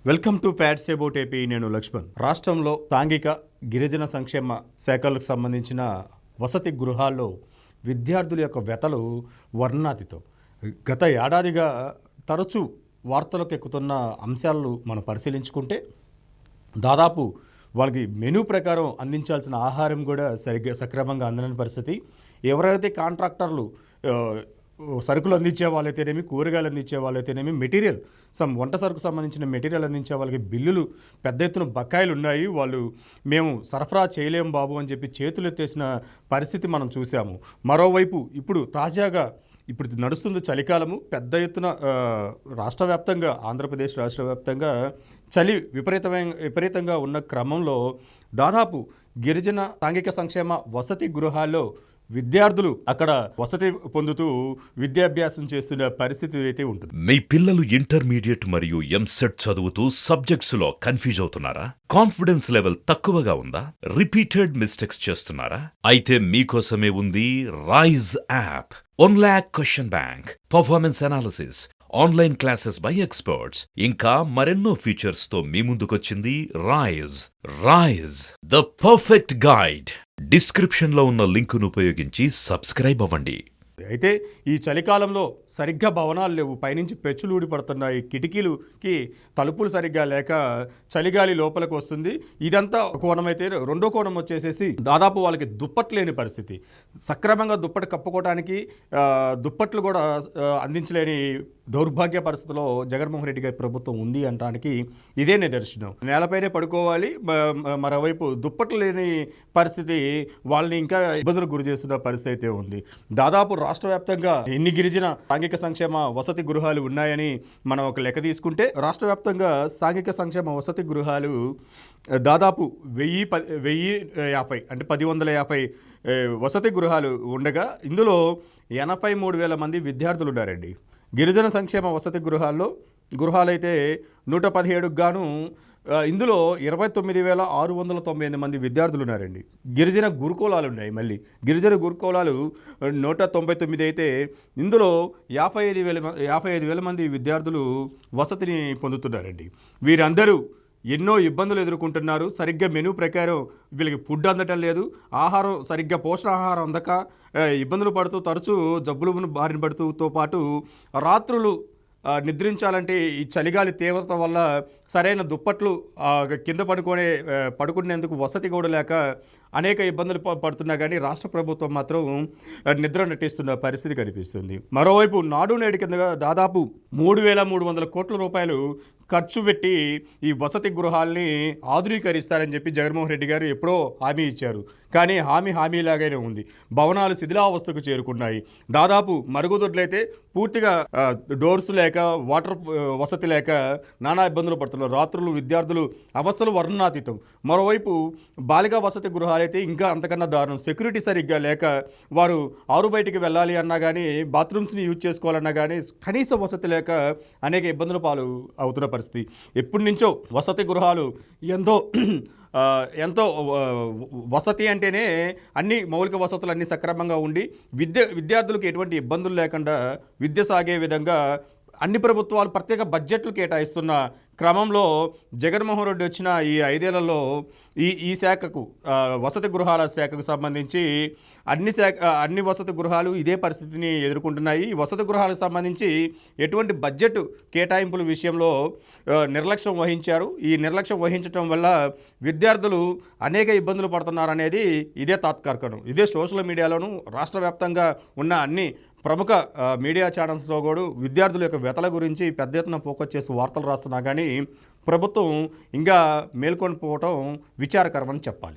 Welcome to fats about AP. నేను లక్ష్మణ్. రాష్ట్రంలో సాంఘిక గిరిజన సంక్షేమ శాఖలకు సంబంధించిన వసతి గృహాల్లో విద్యార్థుల యొక్క వ్యతలు వర్ణాతీతం. గత ఏడాదిగా తరచూ వార్తలకు ఎక్కుతున్న అంశాలను మనం పరిశీలించుకుంటే దాదాపు వాళ్ళకి మెనూ ప్రకారం అందించాల్సిన ఆహారం కూడా సక్రమంగా అందలేని పరిస్థితి. ఎవరైతే కాంట్రాక్టర్లు సరుకులు అందించే వాళ్ళైతేనేమి, కూరగాయలు అందించే వాళ్ళైతేనేమి, మెటీరియల్ వంట సరుకు సంబంధించిన మెటీరియల్ అందించే వాళ్ళకి బిల్లులు పెద్ద ఎత్తున బకాయిలు ఉన్నాయి. వాళ్ళు మేము సరఫరా చేయలేము బాబు అని చెప్పి చేతులు ఎత్తేసిన పరిస్థితి మనం చూసాము. మరోవైపు ఇప్పుడు తాజాగా ఇప్పుడు నడుస్తుంది చలికాలము. పెద్ద ఎత్తున రాష్ట్ర వ్యాప్తంగా, ఆంధ్రప్రదేశ్ రాష్ట్ర వ్యాప్తంగా చలి విపరీతంగా ఉన్న క్రమంలో దాదాపు గిరిజన సాంఘిక సంక్షేమ వసతి గృహాల్లో విద్యార్థులు అక్కడ వసతి పొందుతూ విద్యాభ్యాసం చేస్తున్న పరిస్థితి అయితే ఉంటుంది. మీ పిల్లలు ఇంటర్మీడియట్ మరియు ఎంసెట్ చదువుతూ సబ్జెక్ట్స్ లో కన్ఫ్యూజ్ అవుతున్నారా? కాన్ఫిడెన్స్ లెవెల్ తక్కువగా ఉందా? రిపీటెడ్ మిస్టేక్స్ చేస్తున్నారా? అయితే మీకోసమే ఉంది Rise app. 1 lakh question bank, performance analysis, online classes by experts, ఇంకా మరెన్నో ఫీచర్స్ తో మీ ముందుకొచ్చింది Rise the perfect guide. Description లో ఉన్న లింకును ఉపయోగించి సబ్స్క్రైబ్ అవ్వండి. అయితే ఈ చలికాలంలో సరిగ్గా భవనాలు లేవు, పైనుంచి పెచ్చులు ఊడిపడుతున్నాయి, కిటికీలుకి తలుపులు సరిగ్గా లేక చలిగాలి లోపలికి వస్తుంది. ఇదంతా కోణం అయితే, రెండో కోణం వచ్చేసేసి దాదాపు వాళ్ళకి దుప్పట్లు లేని పరిస్థితి. సక్రమంగా దుప్పటి కప్పుకోవడానికి దుప్పట్లు కూడా అందించలేని దౌర్భాగ్య పరిస్థితిలో జగన్మోహన్ రెడ్డి గారి ప్రభుత్వం ఉంది అనడానికి ఇదే నిదర్శనం. నేలపైనే పడుకోవాలి, మరోవైపు దుప్పట్లు లేని పరిస్థితి వాళ్ళని ఇంకా ఇబ్బందులకు గురి చేస్తున్న పరిస్థితి అయితే ఉంది. దాదాపు రాష్ట్ర వ్యాప్తంగా ఎన్ని గిరిజన సాంఘిక సంక్షేమ వసతి గృహాలు ఉన్నాయని మనం ఒక లెక్క తీసుకుంటే, రాష్ట్ర వ్యాప్తంగా సాంఘిక సంక్షేమ వసతి గృహాలు దాదాపు 1050 అంటే 1150 వసతి గృహాలు ఉండగా ఇందులో 83,000 మంది విద్యార్థులు ఉన్నారండి. గిరిజన సంక్షేమ వసతి గృహాలైతే 117కు గాను ఇందులో 29,698 మంది విద్యార్థులు ఉన్నారండి. గిరిజన గురుకులాలు ఉన్నాయి. మళ్ళీ గిరిజన గురుకులాలు 199 అయితే ఇందులో 55,000 మంది విద్యార్థులు వసతిని పొందుతున్నారండి. వీరందరూ ఎన్నో ఇబ్బందులు ఎదుర్కొంటున్నారు. సరిగ్గా మెనూ ప్రకారం వీళ్ళకి ఫుడ్ అందటం లేదు, ఆహారం సరిగ్గా పోషకాహారం అందక ఇబ్బందులు పడుతూ తరచూ జబ్బులు బారిన పడుతూతో పాటు రాత్రులు నిద్రించాలంటే ఈ చలిగాలి తీవ్రత వల్ల సరైన దుప్పట్లు కింద పడుకునేందుకు వసతి కూడా లేక అనేక ఇబ్బందులు పడుతున్నా కానీ రాష్ట్ర ప్రభుత్వం మాత్రం నిద్ర నటిస్తున్న పరిస్థితి కనిపిస్తుంది. మరోవైపు నాడు నేడు కింద దాదాపు 3,300 కోట్ల రూపాయలు ఖర్చు పెట్టి ఈ వసతి గృహాల్ని ఆధునీకరిస్తారని చెప్పి జగన్మోహన్ రెడ్డి గారు ఎప్పుడో హామీ ఇచ్చారు. కానీ హామీలాగానే ఉంది. భవనాలు శిథిలావస్థకు చేరుకున్నాయి. దాదాపు మరుగుదొడ్లైతే పూర్తిగా డోర్స్ లేక, వాటర్ వసతి లేక నానా ఇబ్బందులు పడుతున్నారు. రాత్రులు విద్యార్థులు అవస్థలు వర్ణనాతీతం. మరోవైపు బాలికా వసతి గృహాలైతే ఇంకా అంతకన్నా దారుణం. సెక్యూరిటీ సరిగ్గా లేక వారు ఆరు బయటికి వెళ్ళాలి అన్నా కానీ, బాత్రూమ్స్ని యూజ్ చేసుకోవాలన్నా కానీ కనీస వసతి లేక అనేక ఇబ్బందుల పాలు అవుతున్న పరిస్థితి. ఎప్పటి నుంచో వసతి గృహాలు ఎంతో వసతి అంటేనే అన్ని మౌలిక వసతులు అన్నీ సక్రమంగా ఉండి విద్యార్థులకు ఎటువంటి ఇబ్బందులు లేకుండా విద్య సాగే విధంగా అన్ని ప్రభుత్వాలు ప్రత్యేక బడ్జెట్లు కేటాయిస్తున్న క్రమంలో జగన్మోహన్ రెడ్డి వచ్చిన ఈ 5 ఏళ్లలో ఈ శాఖకు, వసతి గృహాల శాఖకు సంబంధించి అన్ని వసతి గృహాలు ఇదే పరిస్థితిని ఎదుర్కొంటున్నాయి. ఈ వసతి గృహాలకు సంబంధించి ఎటువంటి బడ్జెట్ కేటాయింపుల విషయంలో నిర్లక్ష్యం వహించారు. ఈ నిర్లక్ష్యం వహించడం వల్ల విద్యార్థులు అనేక ఇబ్బందులు పడుతున్నారనేది ఇదే తాత్కాలికం. ఇదే సోషల్ మీడియాలోనూ రాష్ట్ర వ్యాప్తంగా ఉన్న అన్ని ప్రముఖ మీడియా ఛానల్స్లో కూడా విద్యార్థుల యొక్క వ్యతల గురించి పెద్ద ఎత్తున ఫోకస్ చేసి వార్తలు రాస్తున్నా కానీ ప్రభుత్వం ఇంకా మేల్కొని పోవటం విచారకరమని చెప్పాలి.